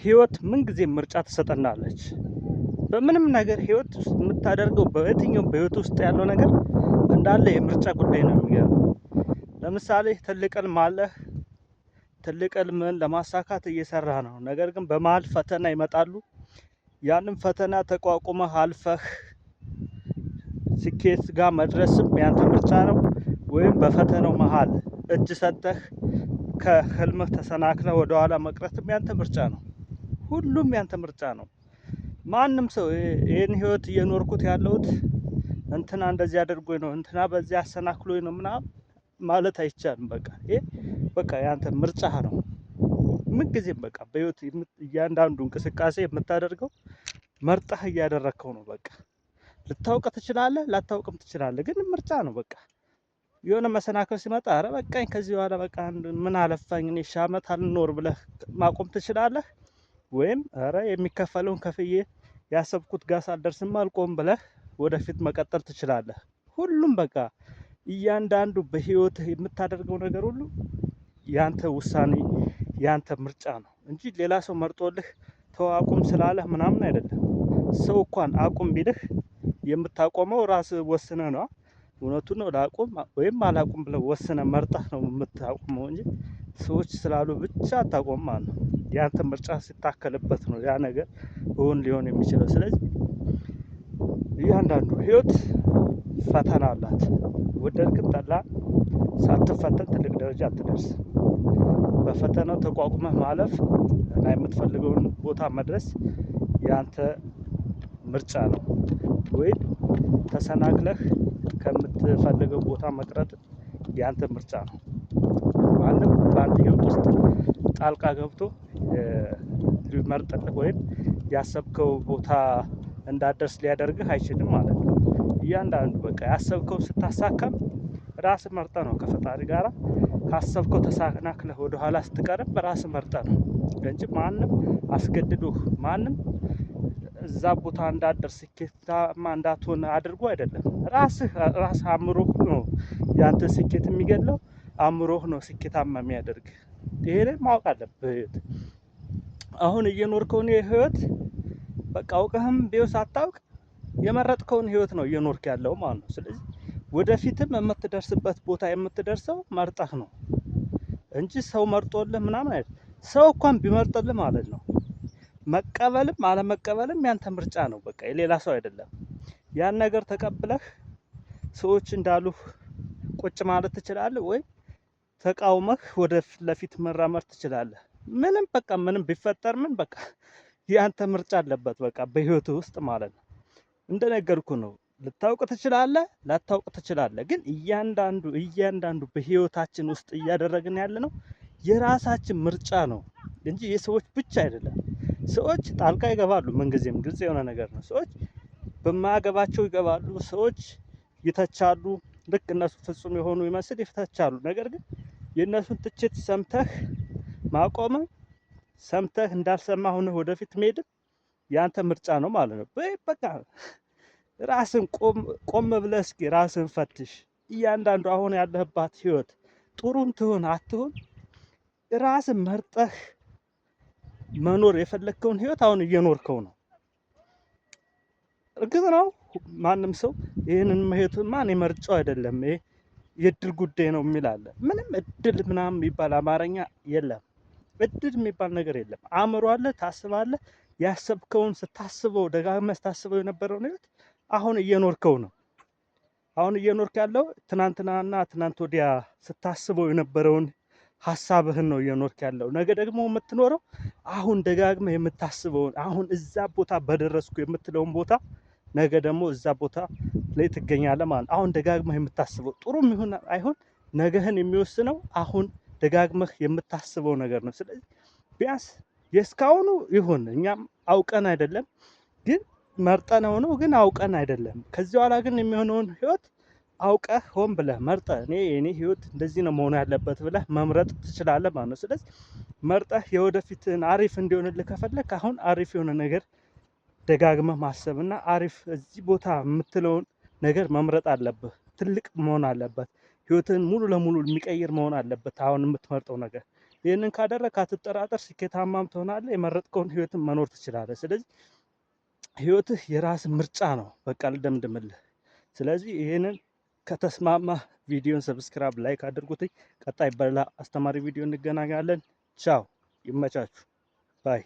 ህይወት ምን ጊዜ ምርጫ ትሰጠናለች። በምንም ነገር ህይወት የምታደርገው በየትኛው በህይወት ውስጥ ያለው ነገር እንዳለ የምርጫ ጉዳይ ነው የሚገርም። ለምሳሌ ትልቅ ህልም አለህ። ትልቅ ህልምን ለማሳካት እየሰራ ነው። ነገር ግን በመሀል ፈተና ይመጣሉ። ያንን ፈተና ተቋቁመህ አልፈህ ስኬት ጋር መድረስም ያንተ ምርጫ ነው። ወይም በፈተናው መሀል እጅ ሰጥተህ ከህልምህ ተሰናክለህ ወደ ኋላ መቅረትም ያንተ ምርጫ ነው። ሁሉም ያንተ ምርጫ ነው። ማንም ሰው ይሄን ህይወት እየኖርኩት ያለሁት እንትና እንደዚህ አድርጎኝ ነው፣ እንትና በዚህ አሰናክሎኝ ነው ምናምን ማለት አይቻልም። በቃ ያንተ ምርጫህ ነው። ምን ጊዜም በቃ በህይወት እያንዳንዱ እንቅስቃሴ የምታደርገው መርጠህ እያደረግከው ነው። በቃ ልታውቅ ትችላለህ፣ ላታውቅም ትችላለህ፣ ግን ምርጫ ነው። በቃ የሆነ መሰናክል ሲመጣ አረ በቃኝ ከዚህ በኋላ በቃ ምን አለፋኝ እኔ ሺህ ዓመት አልኖር ብለህ ማቆም ትችላለህ። ወይም አረ የሚከፈለውን ከፍዬ ያሰብኩት ጋር ሳልደርስም አልቆም ብለህ ወደፊት መቀጠል ትችላለህ። ሁሉም በቃ እያንዳንዱ በህይወትህ የምታደርገው ነገር ሁሉ ያንተ ውሳኔ ያንተ ምርጫ ነው እንጂ ሌላ ሰው መርጦልህ ተው አቁም ስላለህ ምናምን አይደለም። ሰው እንኳን አቁም ቢልህ የምታቆመው ራስህ ወስነህ ነው። እውነቱን ነው። ላቁም ወይም አላቁም ብለህ ወስነህ መርጠህ ነው የምታቆመው እንጂ ሰዎች ስላሉ ብቻ አታቆም ማለት ነው። ያንተ ምርጫ ሲታከልበት ነው ያ ነገር እውን ሊሆን የሚችለው። ስለዚህ እያንዳንዱ ህይወት ፈተና አላት። ወደድክም ጠላህ ሳትፈተን ትልቅ ደረጃ አትደርስም። በፈተናው ተቋቁመህ ማለፍ እና የምትፈልገውን ቦታ መድረስ ያንተ ምርጫ ነው። ወይም ተሰናክለህ ከምትፈልገው ቦታ መቅረት ያንተ ምርጫ ነው። ማንም በአንተ ህይወት ውስጥ ጣልቃ ገብቶ ሊመርጥልህ ወይም ያሰብከው ቦታ እንዳትደርስ ሊያደርግህ አይችልም ማለት ነው። እያንዳንዱ በቃ ያሰብከው ስታሳካም ራስህ መርጠህ ነው ከፈጣሪ ጋር ካሰብከው ተሰናክለህ ወደ ኋላ ስትቀርም በራስህ መርጠህ ነው እንጂ ማንም አስገድዶህ ማንም እዛ ቦታ እንዳትደርስ ስኬታማ እንዳትሆን አድርጎ አይደለም። ራስህ አእምሮህ ነው ያንተ ስኬት የሚገድለው። አእምሮህ ነው ስኬታማ የሚያደርግ። ይሄንን ማወቅ አለብህ። አሁን እየኖርከውን ህይወት በቃ አውቀህም ቢሆን ሳታውቅ የመረጥከውን ህይወት ነው እየኖርክ ያለው ማለት ነው። ስለዚህ ወደፊትም የምትደርስበት ቦታ የምትደርሰው መርጠህ ነው እንጂ ሰው መርጦልህ ምናምን አይደለም። ሰው እንኳን ቢመርጥልህ ማለት ነው መቀበልም አለመቀበልም ያንተ ምርጫ ነው። በቃ የሌላ ሰው አይደለም። ያን ነገር ተቀብለህ ሰዎች እንዳሉህ ቁጭ ማለት ትችላለህ ወይ ተቃውመህ ወደፊት ለፊት መራመድ ትችላለህ። ምንም በቃ ምንም ቢፈጠር ምን በቃ ያንተ ምርጫ አለበት በቃ በህይወትህ ውስጥ ማለት ነው። እንደነገርኩህ ነው። ልታውቅ ትችላለህ፣ ላታውቅ ትችላለህ፣ ግን እያንዳንዱ በህይወታችን ውስጥ እያደረግን ያለነው የራሳችን ምርጫ ነው እንጂ የሰዎች ብቻ አይደለም። ሰዎች ጣልቃ ይገባሉ፣ ምንጊዜም ግልጽ የሆነ ነገር ነው። ሰዎች በማያገባቸው ይገባሉ፣ ሰዎች ይተቻሉ። ልክ እነሱ ፍጹም የሆኑ ይመስል ይተቻሉ። ነገር ግን የእነሱን ትችት ሰምተህ ማቆም ሰምተህ እንዳልሰማ ሆነህ ወደፊት መሄድም ያንተ ምርጫ ነው ማለት ነው። በቃ ራስን ቆም ብለህ እስኪ ራስን ፈትሽ። እያንዳንዱ አሁን ያለህባት ህይወት ጥሩም ትሁን አትሁን ራስን መርጠህ መኖር የፈለግከውን ህይወት አሁን እየኖርከው ነው። እርግጥ ነው ማንም ሰው ይህንን ህይወት ማን የመርጫው አይደለም፣ ይሄ የእድል ጉዳይ ነው የሚል አለ። ምንም እድል ምናምን የሚባል አማርኛ የለም። እድል የሚባል ነገር የለም። አእምሮ አለ፣ ታስባለህ። ያሰብከውን ስታስበው ደጋግመህ ስታስበው የነበረውን ህይወት አሁን እየኖርከው ነው። አሁን እየኖርክ ያለው ትናንትናና ትናንት ወዲያ ስታስበው የነበረውን ሀሳብህን ነው እየኖርክ ያለው። ነገ ደግሞ የምትኖረው አሁን ደጋግመህ የምታስበውን አሁን እዛ ቦታ በደረስኩ የምትለውን ቦታ ነገ ደግሞ እዛ ቦታ ላይ ትገኛለህ ማለት። አሁን ደጋግመህ የምታስበው ጥሩም ይሁን አይሁን ነገህን የሚወስነው አሁን ደጋግመህ የምታስበው ነገር ነው። ስለዚህ ቢያንስ የእስካሁኑ ይሁን እኛም አውቀን አይደለም ግን መርጠነው ነው፣ ግን አውቀን አይደለም። ከዚህ በኋላ ግን የሚሆነውን ህይወት አውቀህ ሆን ብለህ መርጠህ የኔ ህይወት እንደዚህ ነው መሆን ያለበት ብለህ መምረጥ ትችላለህ ማለት ነው። ስለዚህ መርጠህ የወደፊትን አሪፍ እንዲሆንልህ ከፈለክ አሁን አሪፍ የሆነ ነገር ደጋግመህ ማሰብና አሪፍ እዚህ ቦታ የምትለውን ነገር መምረጥ አለብህ። ትልቅ መሆን አለበት። ህይወትን ሙሉ ለሙሉ የሚቀይር መሆን አለበት አሁን የምትመርጠው ነገር ይህንን ካደረግክ አትጠራጠር፣ ስኬታማም ትሆናለህ። የመረጥከውን ህይወትን መኖር ትችላለህ። ስለዚህ ህይወትህ የራስ ምርጫ ነው። በቃ ልደምድምልህ። ስለዚህ ይህንን ከተስማማ ቪዲዮን ሰብስክራይብ፣ ላይክ አድርጉትኝ። ቀጣይ በሌላ አስተማሪ ቪዲዮ እንገናኛለን። ቻው፣ ይመቻችሁ። ባይ